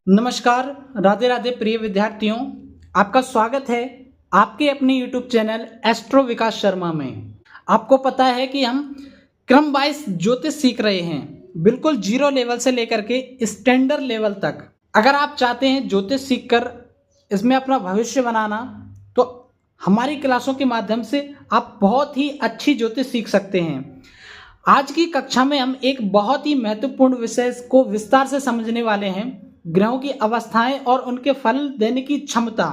नमस्कार, राधे राधे प्रिय विद्यार्थियों, आपका स्वागत है आपके अपने YouTube चैनल एस्ट्रो विकास शर्मा में। आपको पता है कि हम क्रम वाइज ज्योतिष सीख रहे हैं, बिल्कुल जीरो लेवल से लेकर के स्टैंडर्ड लेवल तक। अगर आप चाहते हैं ज्योतिष सीखकर इसमें अपना भविष्य बनाना, तो हमारी क्लासों के माध्यम से आप बहुत ही अच्छी ज्योतिष सीख सकते हैं। आज की कक्षा में हम एक बहुत ही महत्वपूर्ण विषय को विस्तार से समझने वाले हैं, ग्रहों की अवस्थाएं और उनके फल देने की क्षमता।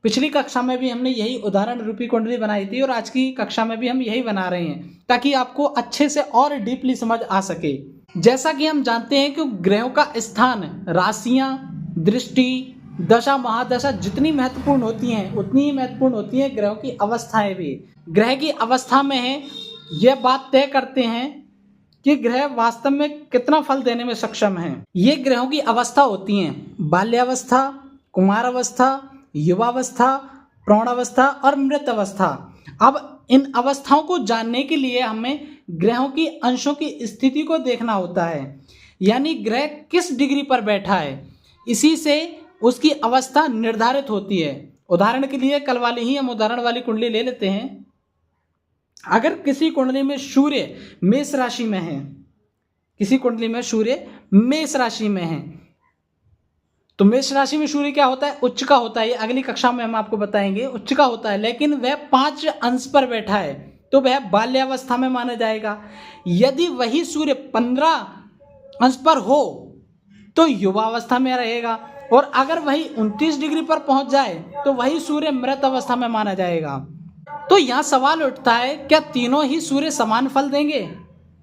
पिछली कक्षा में भी हमने यही उदाहरण रूपी कुंडली बनाई थी और आज की कक्षा में भी हम यही बना रहे हैं, ताकि आपको अच्छे से और डीपली समझ आ सके। जैसा कि हम जानते हैं कि ग्रहों का स्थान, राशियां, दृष्टि, दशा, महादशा जितनी महत्वपूर्ण होती हैं उतनी ही महत्वपूर्ण होती हैं ग्रहों की अवस्थाएं भी। ग्रह की अवस्था में है यह बात तय करते हैं कि ग्रह वास्तव में कितना फल देने में सक्षम है। ये ग्रहों की अवस्था होती हैं बाल्यावस्था, कुमारावस्था, युवावस्था, प्रौढ़ावस्था और मृत अवस्था। अब इन अवस्थाओं को जानने के लिए हमें ग्रहों की अंशों की स्थिति को देखना होता है, यानी ग्रह किस डिग्री पर बैठा है, इसी से उसकी अवस्था निर्धारित होती है। उदाहरण के लिए कल वाली ही हम उदाहरण वाली कुंडली ले लेते हैं। अगर किसी कुंडली में सूर्य मेष राशि में है, किसी कुंडली में सूर्य मेष राशि में है, तो मेष राशि में सूर्य क्या होता है? उच्च का होता है। ये अगली कक्षा में हम आपको बताएंगे, उच्च का होता है। लेकिन वह 5 अंश पर बैठा है तो वह बाल्यावस्था में माना जाएगा। यदि वही सूर्य 15 अंश पर हो तो युवावस्था में रहेगा, और अगर वही 29 डिग्री पर पहुंच जाए तो वही सूर्य मृत अवस्था में माना जाएगा। तो यहां सवाल उठता है, क्या तीनों ही सूर्य समान फल देंगे?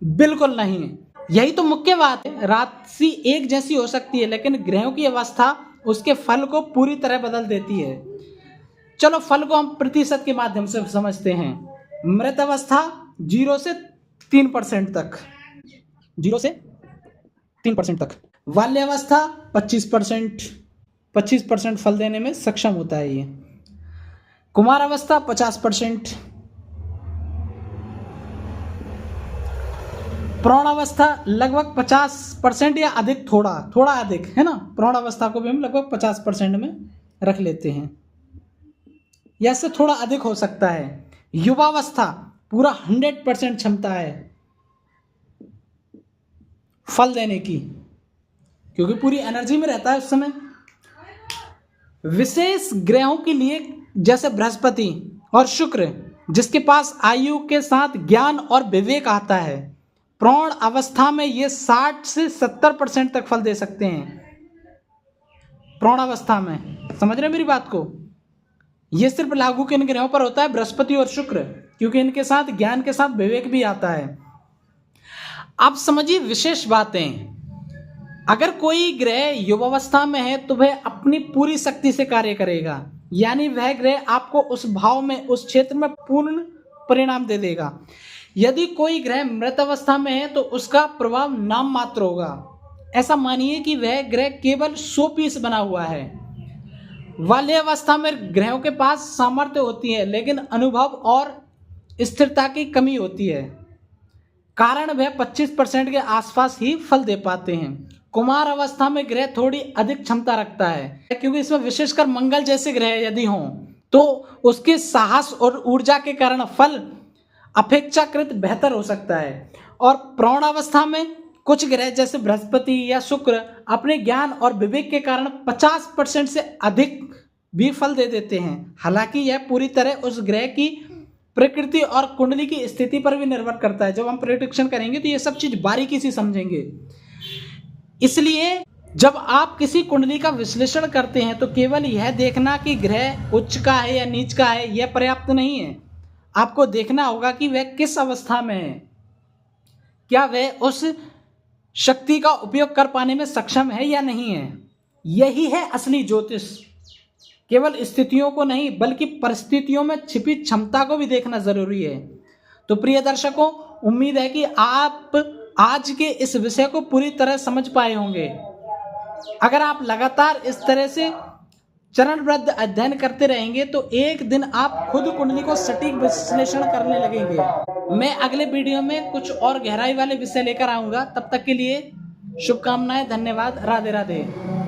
बिल्कुल नहीं। यही तो मुख्य बात है। राशि एक जैसी हो सकती है, लेकिन ग्रहों की अवस्था उसके फल को पूरी तरह बदल देती है। चलो फल को हम प्रतिशत के माध्यम से समझते हैं। मृत अवस्था 0 से 3% तक, 0 से 3% तक। बाल्यावस्था 25% फल देने में सक्षम होता है ये। कुमार अवस्था 50%, प्रौढ़ अवस्था लगभग 50% या अधिक, थोड़ा अधिक है ना। प्रौढ़ अवस्था को भी हम लगभग 50% में रख लेते हैं, या इससे थोड़ा अधिक हो सकता है। युवावस्था पूरा 100% क्षमता है फल देने की, क्योंकि पूरी एनर्जी में रहता है उस समय। विशेष ग्रहों के लिए जैसे बृहस्पति और शुक्र, जिसके पास आयु के साथ ज्ञान और विवेक आता है, प्रौढ़ अवस्था में ये 60 से 70% तक फल दे सकते हैं। प्रौढ़ अवस्था में, समझ रहे मेरी बात को? ये सिर्फ लागू किन ग्रहों पर होता है? बृहस्पति और शुक्र, क्योंकि इनके साथ ज्ञान के साथ विवेक भी आता है। अब समझिए विशेष बातें। अगर कोई ग्रह युवावस्था में है तो वह अपनी पूरी शक्ति से कार्य करेगा, यानी वह ग्रह आपको उस भाव में, उस क्षेत्र में पूर्ण परिणाम दे देगा। यदि कोई ग्रह मृत अवस्था में है तो उसका प्रभाव नाम मात्र होगा। ऐसा मानिए कि वह ग्रह केवल 100 पीस बना हुआ है। बाल्यावस्था में ग्रहों के पास सामर्थ्य होती है, लेकिन अनुभव और स्थिरता की कमी होती है, कारण वह 25% के आसपास ही फल दे पाते हैं। कुमार अवस्था में ग्रह थोड़ी अधिक क्षमता रखता है, क्योंकि इसमें विशेषकर मंगल जैसे ग्रह यदि हों तो उसके साहस और ऊर्जा के कारण फल अपेक्षाकृत बेहतर हो सकता है। और प्रौढ़ अवस्था में कुछ ग्रह जैसे बृहस्पति या शुक्र अपने ज्ञान और विवेक के कारण 50% से अधिक भी फल दे देते हैं। हालांकि यह पूरी तरह उस ग्रह की प्रकृति और कुंडली की स्थिति पर भी निर्भर करता है। जब हम प्रेडिक्शन करेंगे तो ये सब चीज बारीकी से समझेंगे। इसलिए जब आप किसी कुंडली का विश्लेषण करते हैं तो केवल यह देखना कि ग्रह उच्च का है या नीच का है, यह पर्याप्त नहीं है। आपको देखना होगा कि वह किस अवस्था में है, क्या वह उस शक्ति का उपयोग कर पाने में सक्षम है या नहीं है। यही है असली ज्योतिष। केवल स्थितियों को नहीं, बल्कि परिस्थितियों में छिपी क्षमता को भी देखना जरूरी है। तो प्रिय दर्शकों, उम्मीद है कि आप आज के इस विषय को पूरी तरह समझ पाए होंगे। अगर आप लगातार इस तरह से चरणबद्ध अध्ययन करते रहेंगे तो एक दिन आप खुद कुंडली को सटीक विश्लेषण करने लगेंगे। मैं अगले वीडियो में कुछ और गहराई वाले विषय लेकर आऊंगा। तब तक के लिए शुभकामनाएं, धन्यवाद, राधे राधे।